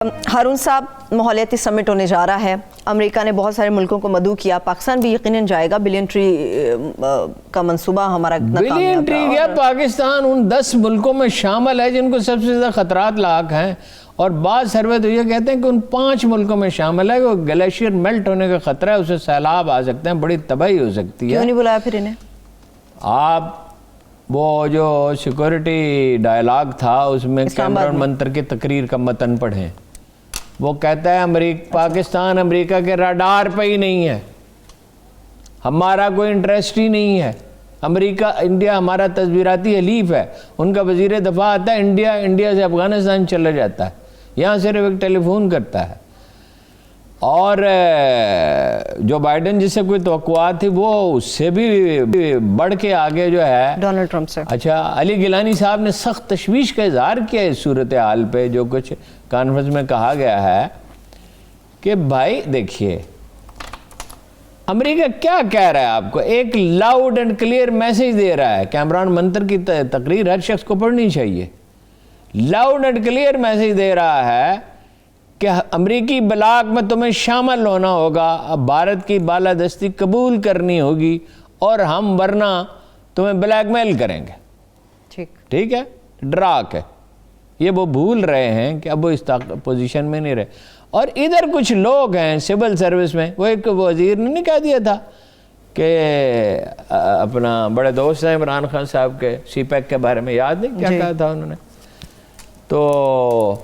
ہارون صاحب، ماحولیاتی سمٹ ہونے جا رہا ہے. امریکہ نے بہت سارے ملکوں کو مدعو کیا، پاکستان بھی یقیناً جائے گا. بلین ٹری کا منصوبہ ہمارا بلین ٹری کیا، پاکستان ان 10 ملکوں میں شامل ہے جن کو سب سے زیادہ خطرات لاحق ہیں، اور بعض سروے تو یہ کہتے ہیں کہ ان 5 ملکوں میں شامل ہے کہ گلیشیئر میلٹ ہونے کا خطرہ ہے، اسے سیلاب آ سکتے ہیں، بڑی تباہی ہو سکتی ہے. کیوں نہیں بلایا پھر انہیں؟ آپ وہ جو سیکورٹی ڈائلاگ تھا اس میں کیمرون منتر کی تقریر کا متن پڑھیں. وہ کہتا ہے پاکستان امریکہ کے راڈار پہ ہی نہیں ہے، ہمارا کوئی انٹرسٹ ہی نہیں ہے. امریکہ انڈیا ہمارا تصویراتی حلیف ہے. ان کا وزیر دفاع آتا ہے انڈیا سے افغانستان چلا جاتا ہے، یہاں صرف ایک ٹیلی فون کرتا ہے. اور جو بائیڈن جس سے کوئی توقعات تھی وہ اس سے بھی بڑھ کے آگے جو ہے ڈونلڈ ٹرمپ سے. اچھا، علی گیلانی صاحب نے سخت تشویش کا اظہار کیا اس صورتحال پہ. جو کچھ کانفرنس میں کہا گیا ہے کہ بھائی دیکھیے امریکہ کیا کہہ رہا ہے آپ کو، ایک لاؤڈ اینڈ کلیئر میسیج دے رہا ہے. کیمرون منتر کی تقریر ہر شخص کو پڑھنی چاہیے. لاؤڈ اینڈ کلیئر میسیج دے رہا ہے کہ امریکی بلاک میں تمہیں شامل ہونا ہوگا، اب بھارت کی بالادستی قبول کرنی ہوگی، اور ہم ورنہ تمہیں بلیک میل کریں گے. ٹھیک ہے، ڈرا کے. یہ وہ بھول رہے ہیں کہ اب وہ اس پوزیشن میں نہیں رہے. اور ادھر کچھ لوگ ہیں سول سروس میں، وہ ایک وزیر نے نہیں کہہ دیا تھا کہ اپنا بڑے دوست ہیں عمران خان صاحب کے سی پیک کے بارے میں، یاد نہیں کیا کہا تھا انہوں نے. تو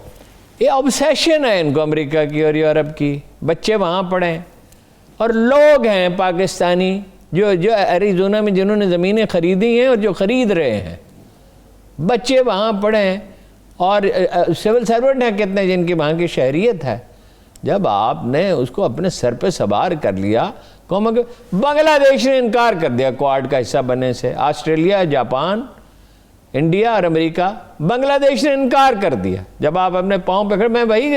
یہ obsession ہے ان کو امریکہ کی اور یورپ کی. بچے وہاں پڑھیں، اور لوگ ہیں پاکستانی جو ایریزونا میں جنہوں نے زمینیں خریدی ہیں اور جو خرید رہے ہیں. بچے وہاں پڑھیں، اور سول سرونٹ ہیں کتنے جن کی وہاں کی شہریت ہے. جب آپ نے اس کو اپنے سر پہ سوار کر لیا، بنگلہ دیش نے انکار کر دیا کوارڈ کا حصہ بننے سے. آسٹریلیا، جاپان، انڈیا اور امریکہ، بنگلہ دیش نے انکار کر دیا. جب آپ اپنے پاؤں پہ کھڑے، میں وہی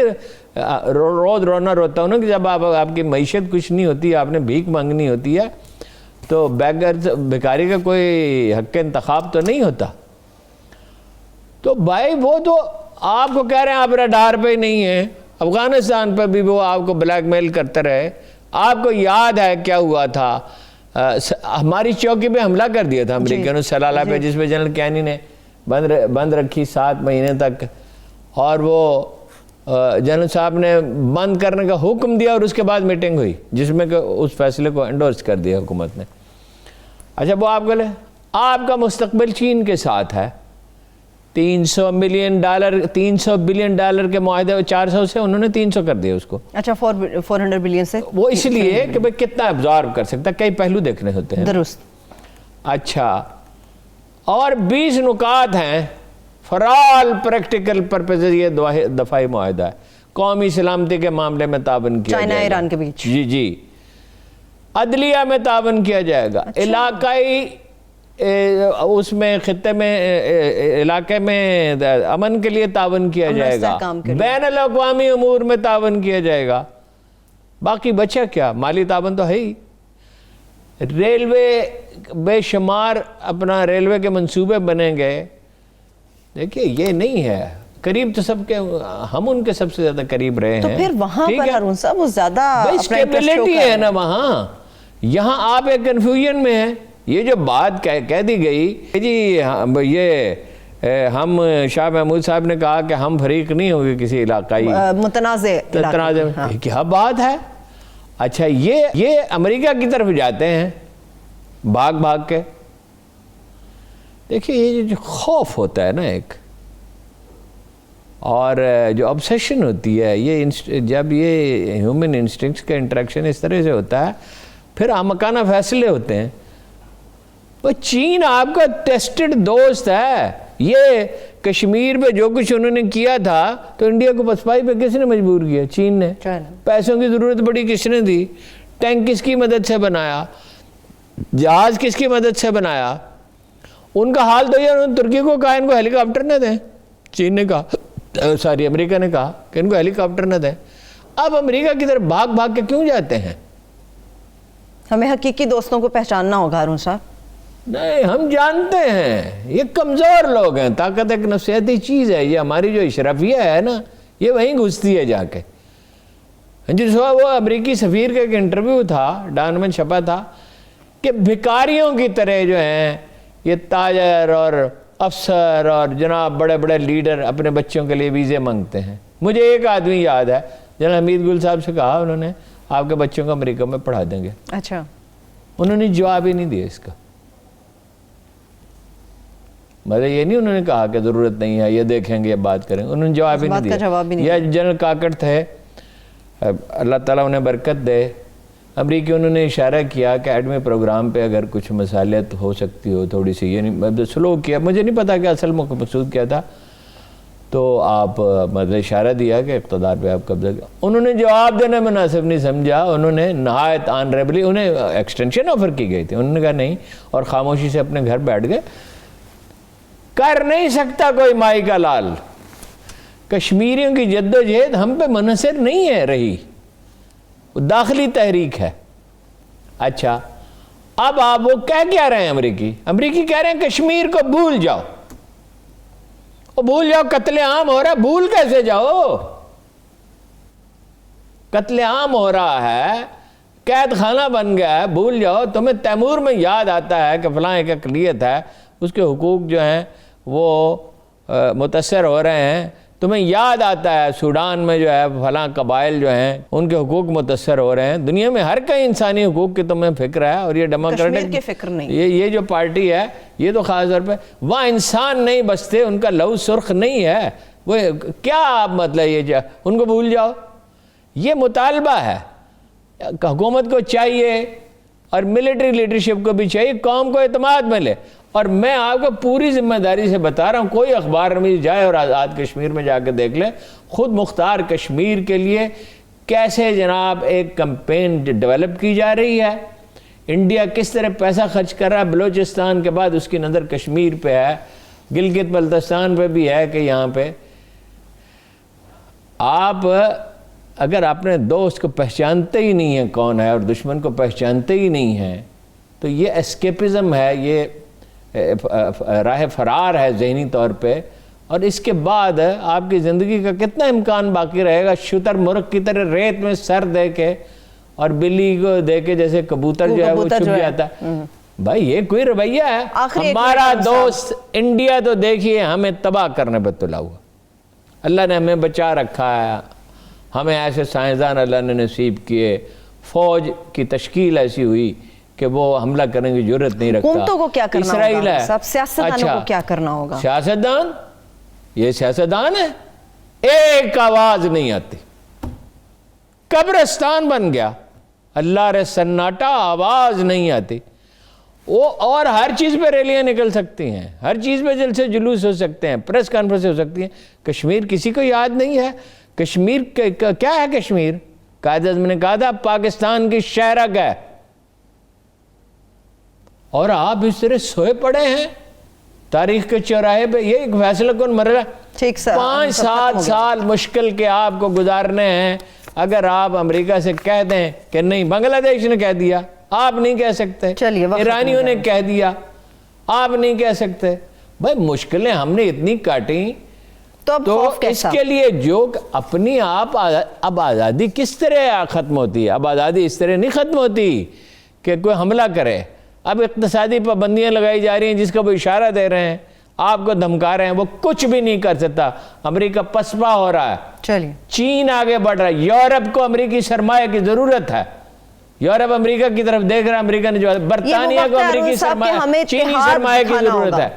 روز رونا روتا ہوں نا کہ جب آپ کی معیشت کچھ نہیں ہوتی، آپ نے بھیک مانگنی ہوتی ہے، تو بھکاری کا کوئی حق انتخاب تو نہیں ہوتا. تو بھائی وہ تو آپ کو کہہ رہے ہیں آپ راڈار پہ ہی نہیں ہیں. افغانستان پہ بھی وہ آپ کو بلیک میل کرتے رہے. آپ کو یاد ہے کیا ہوا تھا، ہماری چوکی پہ حملہ کر دیا تھا امریکہ نے سلالہ پہ، جس پہ جنرل کینی نے بند رکھی 7 مہینے تک. اور وہ جنرل صاحب نے بند کرنے کا حکم دیا، اور اس کے بعد میٹنگ ہوئی جس میں کہ اس فیصلے کو انڈورس کر دیا حکومت نے. اچھا، وہ آپ کو آپ کا مستقبل چین کے ساتھ ہے. $300 بلین کے معاہدے 400 سے انہوں نے 300 کر دیا اس کو. اچھا، 400 بلین سے وہ اس لیے کہ بھئی کتنا ابزارب کر سکتا ہے، کئی پہلو دیکھنے ہوتے ہیں. درست. اچھا، اور 20 نکات ہیں فار آل پریکٹیکل پرپزز. یہ دفاعی معاہدہ ہے. قومی سلامتی کے معاملے میں تعاون کیا جائے گا، چائنا ایران کے بیچ. جی. عدلیہ میں تعاون کیا جائے گا. علاقائی اس میں خطے میں علاقے میں امن کے لیے تعاون کیا جائے گا. بین الاقوامی امور میں تعاون کیا جائے گا. باقی بچہ کیا، مالی تعاون تو ہے ہی. ریلوے بے شمار اپنا ریلوے کے منصوبے بنیں گے. دیکھیے یہ نہیں ہے قریب تو سب کے، ہم ان کے سب سے زیادہ قریب رہے ہیں. تو پھر وہاں پر ہارون صاحب وہ زیادہ اسٹیبلٹی ہے نا وہاں. یہاں آپ ایک کنفیوژن میں ہیں. یہ جو بات کہہ دی گئی جی، یہ ہم شاہ محمود صاحب نے کہا کہ ہم فریق نہیں ہوں گے کسی علاقائی متنازع میں، کیا بات ہے. اچھا، یہ امریکہ کی طرف جاتے ہیں بھاگ کے. دیکھیے یہ جو خوف ہوتا ہے نا ایک، اور جو obsession ہوتی ہے، یہ جب یہ ہیومن انسٹنکٹس کا انٹریکشن اس طرح سے ہوتا ہے، پھر احمقانہ فیصلے ہوتے ہیں. چین آپ کا ٹیسٹڈ دوست ہے. یہ کشمیر پہ جو کچھ انہوں نے کیا تھا تو انڈیا کو پسپائی پہ کس نے مجبور کیا؟ چین نے. پیسوں کی ضرورت پڑی کس نے دی؟ ٹینک کس کی مدد سے بنایا؟ جہاز کس کی مدد سے بنایا؟ ان کا حال تو یہ انہوں نے ترکی کو کہا ان کو ہیلی کاپٹر نہ دیں. چین نے کہا، امریکہ نے کہا کہ ان کو ہیلی کاپٹر نہ دیں. اب امریکہ کی طرف بھاگ کے کیوں جاتے ہیں؟ ہمیں حقیقی دوستوں کو پہچاننا ہوگا ہارون صاحب. نہیں، ہم جانتے ہیں یہ کمزور لوگ ہیں. طاقت ایک نفسیاتی چیز ہے. یہ ہماری جو اشرافیہ ہے نا، یہ وہیں گھستی ہے جا کے. جس وقت وہ امریکی سفیر کا ایک انٹرویو تھا ڈان میں چھپا تھا کہ بھکاریوں کی طرح جو ہیں یہ تاجر اور افسر اور جناب بڑے بڑے لیڈر اپنے بچوں کے لیے ویزے مانگتے ہیں. مجھے ایک آدمی یاد ہے جناب حمید گل صاحب سے کہا انہوں نے آپ کے بچوں کو امریکہ میں پڑھا دیں گے. اچھا. انہوں نے جواب ہی نہیں دیا اس کا. مطلب یہ نہیں انہوں نے کہا کہ ضرورت نہیں ہے یہ دیکھیں گے یہ بات کریں گے, انہوں نے جواب ہی نہیں دیا. یا جنرل کاکڑ تھے اللہ تعالیٰ انہیں برکت دے, امریکی انہوں نے اشارہ کیا کہ ایٹمی پروگرام پہ اگر کچھ مسالیت ہو سکتی ہو تھوڑی سی, یہ نہیں سلو کیا, مجھے نہیں پتا کہ اصل مقصود کیا تھا, تو آپ مطلب اشارہ دیا کہ اقتدار پہ آپ قبضہ کیا. انہوں نے جواب دینا مناسب نہیں سمجھا, انہوں نے نہایت آنریبلی انہیں ایکسٹینشن آفر کی گئی تھی, انہوں نے کہا نہیں, اور خاموشی سے اپنے گھر بیٹھ گئے. کر نہیں سکتا کوئی مائی کا لال. کشمیریوں کی جد و جہد ہم پہ منحصر نہیں ہے رہی, داخلی تحریک ہے. اچھا اب آپ وہ کیا رہے ہیں امریکی کہہ رہے ہیں کشمیر کو بھول جاؤ. وہ بھول جاؤ, قتل عام ہو رہا ہے, بھول کیسے جاؤ؟ قتل عام ہو رہا ہے, قید خانہ بن گیا ہے, بھول جاؤ. تمہیں تیمور میں یاد آتا ہے کہ فلاں ایک اقلیت ہے اس کے حقوق جو ہیں وہ متاثر ہو رہے ہیں, تمہیں یاد آتا ہے سوڈان میں جو ہے فلاں قبائل جو ہیں ان کے حقوق متاثر ہو رہے ہیں. دنیا میں ہر کئی انسانی حقوق کی تمہیں فکر ہے, اور یہ ڈیموکریٹک کی فکر نہیں, یہ جو پارٹی ہے یہ تو خاص طور پہ وہاں انسان نہیں بستے, ان کا لہو سرخ نہیں ہے. وہ کیا آپ مطلب یہ ان کو بھول جاؤ, یہ مطالبہ ہے. حکومت کو چاہیے اور ملٹری لیڈرشپ کو بھی چاہیے قوم کو اعتماد میں لے. اور میں آپ کو پوری ذمہ داری سے بتا رہا ہوں, کوئی اخبار میں جائے اور آزاد کشمیر میں جا کے دیکھ لے خود مختار کشمیر کے لیے کیسے جناب ایک کمپین ڈیولپ کی جا رہی ہے. انڈیا کس طرح پیسہ خرچ کر رہا ہے, بلوچستان کے بعد اس کی نظر کشمیر پہ ہے, گلگت بلتستان پہ بھی ہے کہ یہاں پہ آپ اگر اپنے دوست کو پہچانتے ہی نہیں ہیں کون ہے اور دشمن کو پہچانتے ہی نہیں ہیں تو یہ اسکیپزم ہے, یہ راہ فرار ہے ذہنی طور پہ. اور اس کے بعد آپ کی زندگی کا کتنا امکان باقی رہے گا شتر مرغ کی طرح ریت میں سر دے کے اور بلی کو دے کے جیسے کبوتر جو ہے وہ چھپ جاتا ہے. بھائی یہ کوئی رویہ ہے؟ ہمارا دوست انڈیا تو دیکھیے ہمیں تباہ کرنے پہ تلا ہوا. اللہ نے ہمیں بچا رکھا ہے, ہمیں ایسے سائنسدان اللہ نے نصیب کیے, فوج کی تشکیل ایسی ہوئی کہ وہ حملہ کرنے کی ضرورت نہیں رکھتا. حکومتوں کو کیا کرنا اسرائیل ہوگا, سب سیاستدانوں کو کیا کرنا ہوگا؟ سیاستدان, یہ سیاستدان ہے, ایک آواز نہیں آتی, قبرستان بن گیا, اللہ رے سناٹا, آواز نہیں آتی. وہ اور ہر چیز پہ ریلیاں نکل سکتی ہیں, ہر چیز پہ جلسے جلوس ہو سکتے ہیں, پریس کانفرنس ہو سکتی ہیں. کشمیر کسی کو یاد نہیں ہے. کشمیر کیا ہے؟ کشمیر قائد اعظم نے کہا تھا پاکستان کی شہرک ہے, اور آپ اس طرح سوئے پڑے ہیں تاریخ کے چوراہے پہ. یہ ایک فیصلہ کن مرحلہ, 5-7 سال مشکل کے آپ کو گزارنے ہیں. اگر آپ امریکہ سے کہہ دیں کہ نہیں, بنگلہ دیش نے کہہ دیا, آپ نہیں کہہ سکتے, ایرانیوں نے کہہ دیا, آپ نہیں کہہ سکتے. بھائی مشکلیں ہم نے اتنی کاٹیں, تو اس کے لیے جو اپنی آپ اب آزادی کس طرح ختم ہوتی ہے؟ اب آزادی اس طرح نہیں ختم ہوتی کہ کوئی حملہ کرے. اب اقتصادی پابندیاں لگائی جا رہی ہیں جس کا وہ اشارہ دے رہے ہیں, آپ کو دھمکا رہے ہیں, وہ کچھ بھی نہیں کر سکتا. امریکہ پسپا ہو رہا ہے, چلیے چین آگے بڑھ رہا ہے, یورپ کو امریکی سرمایہ کی ضرورت ہے, یورپ امریکہ کی طرف دیکھ رہا ہے, امریکہ نے جو برطانیہ کو امریکی سرمایہ چینی سرمایہ کی ضرورت ہے.